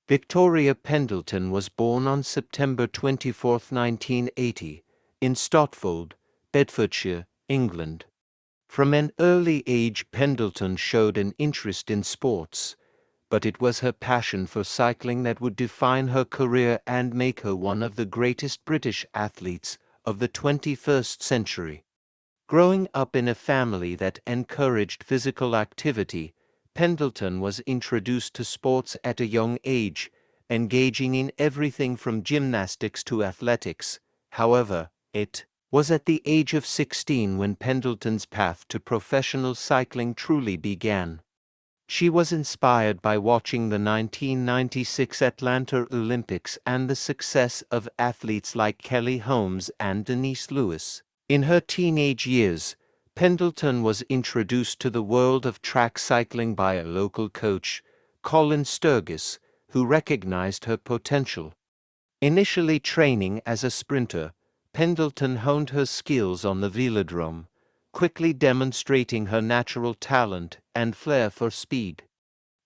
Victoria Pendleton was born on September 24, 1980, in Stotfold, Bedfordshire, England. From an early age, Pendleton showed an interest in sports, but it was her passion for cycling that would define her career and make her one of the greatest British athletes of the 21st century. Growing up in a family that encouraged physical activity, Pendleton was introduced to sports at a young age, engaging in everything from gymnastics to athletics. However, it was at the age of 16 when Pendleton's path to professional cycling truly began. She was inspired by watching the 1996 Atlanta Olympics and the success of athletes like Kelly Holmes and Denise Lewis. In her teenage years, Pendleton was introduced to the world of track cycling by a local coach, Colin Sturgis, who recognized her potential. Initially training as a sprinter, Pendleton honed her skills on the velodrome, quickly demonstrating her natural talent and flair for speed.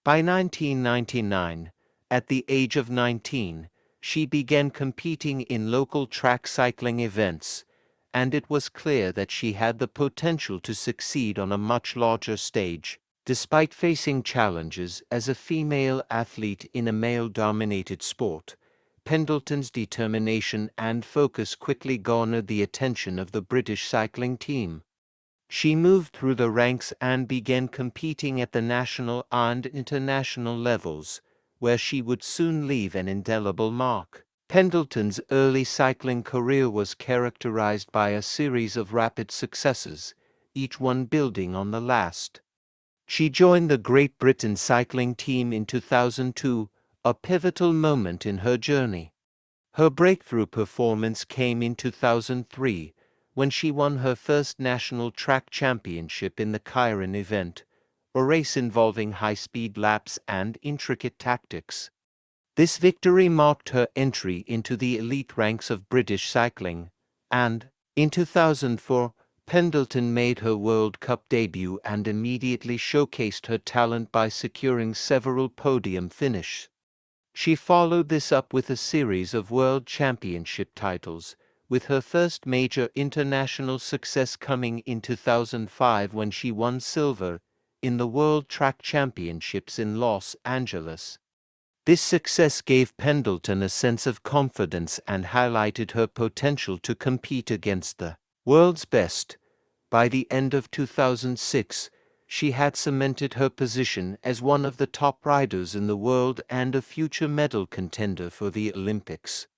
By 1999, at the age of 19, she began competing in local track cycling events, and it was clear that she had the potential to succeed on a much larger stage. Despite facing challenges as a female athlete in a male-dominated sport, Pendleton's determination and focus quickly garnered the attention of the British cycling team. She moved through the ranks and began competing at the national and international levels, where she would soon leave an indelible mark. Pendleton's early cycling career was characterized by a series of rapid successes, each one building on the last. She joined the Great Britain cycling team in 2002, a pivotal moment in her journey. Her breakthrough performance came in 2003, when she won her first national track championship in the Keirin event, a race involving high-speed laps and intricate tactics. This victory marked her entry into the elite ranks of British cycling, and, in 2004, Pendleton made her World Cup debut and immediately showcased her talent by securing several podium finishes. She followed this up with a series of World Championship titles, with her first major international success coming in 2005 when she won silver in the World Track Championships in Los Angeles. This success gave Pendleton a sense of confidence and highlighted her potential to compete against the world's best. By the end of 2006, she had cemented her position as one of the top riders in the world and a future medal contender for the Olympics.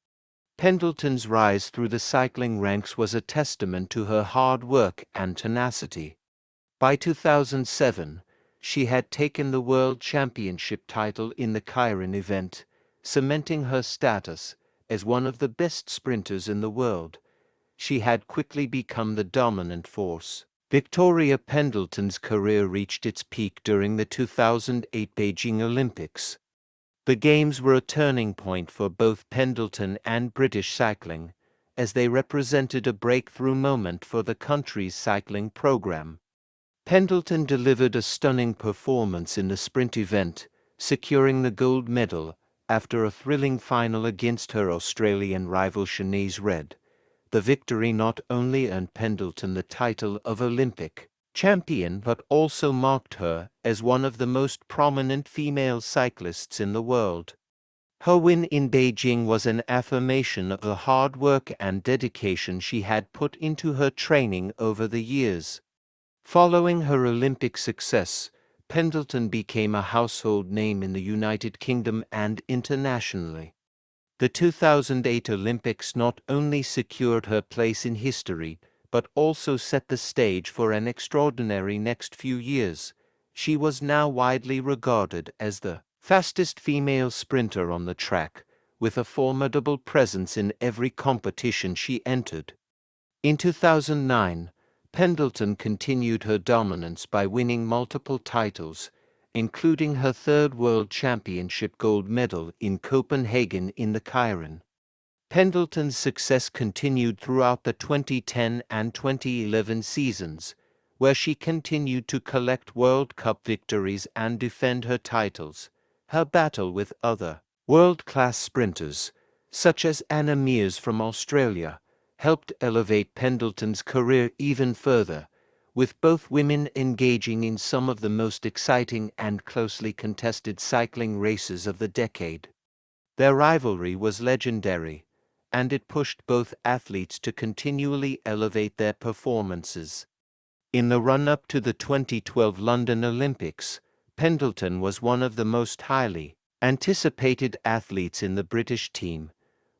Pendleton's rise through the cycling ranks was a testament to her hard work and tenacity. By 2007, she had taken the World Championship title in the Keirin event, cementing her status as one of the best sprinters in the world. She had quickly become the dominant force. Victoria Pendleton's career reached its peak during the 2008 Beijing Olympics. The Games were a turning point for both Pendleton and British cycling, as they represented a breakthrough moment for the country's cycling program. Pendleton delivered a stunning performance in the sprint event, securing the gold medal after a thrilling final against her Australian rival Shanice Red. The victory not only earned Pendleton the title of Olympic champion but also marked her as one of the most prominent female cyclists in the world. Her win in Beijing was an affirmation of the hard work and dedication she had put into her training over the years. Following her Olympic success, Pendleton became a household name in the United Kingdom and internationally. The 2008 Olympics not only secured her place in history, but also set the stage for an extraordinary next few years. She was now widely regarded as the fastest female sprinter on the track, with a formidable presence in every competition she entered. In 2009, Pendleton continued her dominance by winning multiple titles, including her third World Championship gold medal in Copenhagen in the Keirin. Pendleton's success continued throughout the 2010 and 2011 seasons, where she continued to collect World Cup victories and defend her titles. Her battle with other World-class sprinters, such as Anna Meares from Australia, helped elevate Pendleton's career even further, with both women engaging in some of the most exciting and closely contested cycling races of the decade. Their rivalry was legendary, and it pushed both athletes to continually elevate their performances. In the run-up to the 2012 London Olympics, Pendleton was one of the most highly anticipated athletes in the British team.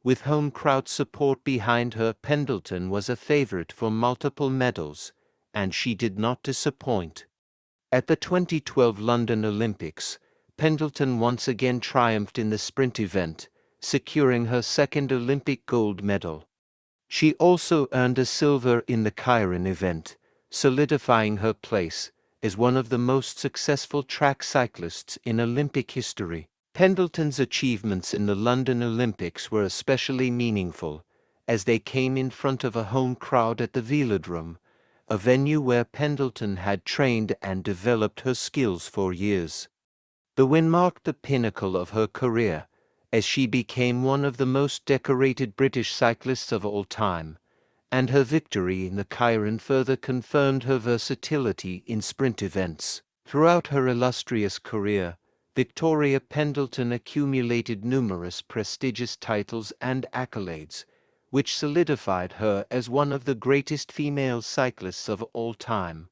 With home crowd support behind her, Pendleton was a favourite for multiple medals, and she did not disappoint. At the 2012 London Olympics, Pendleton once again triumphed in the sprint event, securing her second Olympic gold medal. She also earned a silver in the Keirin event, solidifying her place as one of the most successful track cyclists in Olympic history. Pendleton's achievements in the London Olympics were especially meaningful, as they came in front of a home crowd at the Velodrome, a venue where Pendleton had trained and developed her skills for years. The win marked the pinnacle of her career, as she became one of the most decorated British cyclists of all time, and her victory in the Keirin further confirmed her versatility in sprint events. Throughout her illustrious career, Victoria Pendleton accumulated numerous prestigious titles and accolades, which solidified her as one of the greatest female cyclists of all time.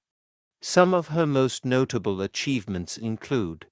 Some of her most notable achievements include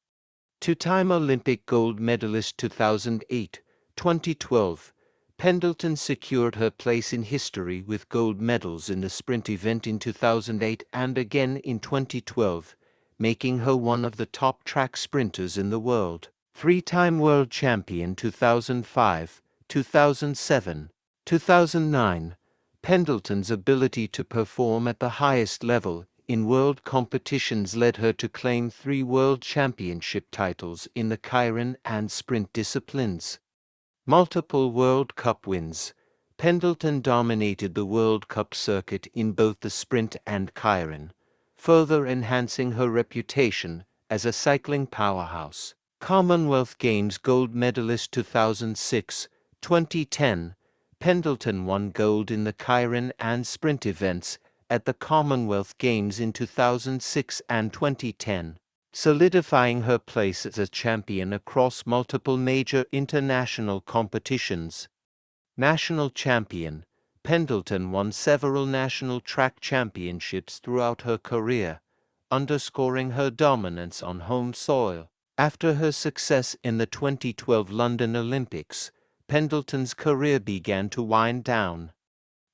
two-time Olympic gold medalist 2008, 2012. Pendleton secured her place in history with gold medals in the sprint event in 2008 and again in 2012, making her one of the top track sprinters in the world. Three-time world champion 2005, 2007, 2009. Pendleton's ability to perform at the highest level in world competitions led her to claim 3 world championship titles in the Keirin and sprint disciplines. Multiple World Cup wins. Pendleton dominated the World Cup circuit in both the sprint and Keirin, further enhancing her reputation as a cycling powerhouse. Commonwealth Games gold medalist 2006, 2010. Pendleton won gold in the Keirin and sprint events at the Commonwealth Games in 2006 and 2010, solidifying her place as a champion across multiple major international competitions. National champion. Pendleton won several national track championships throughout her career, underscoring her dominance on home soil. After her success in the 2012 London Olympics, Pendleton's career began to wind down.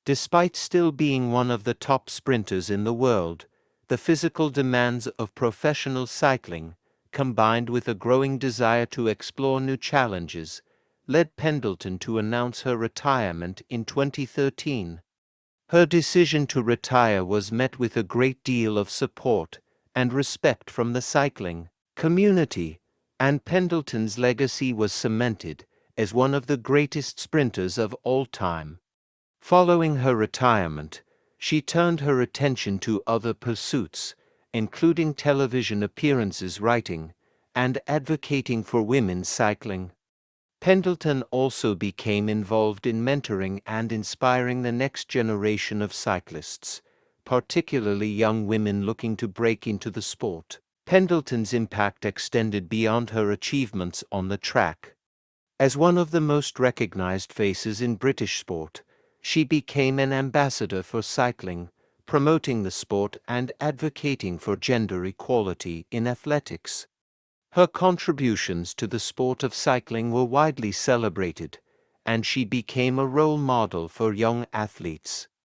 Despite still being one of the top sprinters in the world, the physical demands of professional cycling, combined with a growing desire to explore new challenges, led Pendleton to announce her retirement in 2013. Her decision to retire was met with a great deal of support and respect from the cycling community, and Pendleton's legacy was cemented as one of the greatest sprinters of all time. Following her retirement, she turned her attention to other pursuits, including television appearances, writing, and advocating for women's cycling. Pendleton also became involved in mentoring and inspiring the next generation of cyclists, particularly young women looking to break into the sport. Pendleton's impact extended beyond her achievements on the track. As one of the most recognized faces in British sport, she became an ambassador for cycling, promoting the sport and advocating for gender equality in athletics. Her contributions to the sport of cycling were widely celebrated, and she became a role model for young athletes.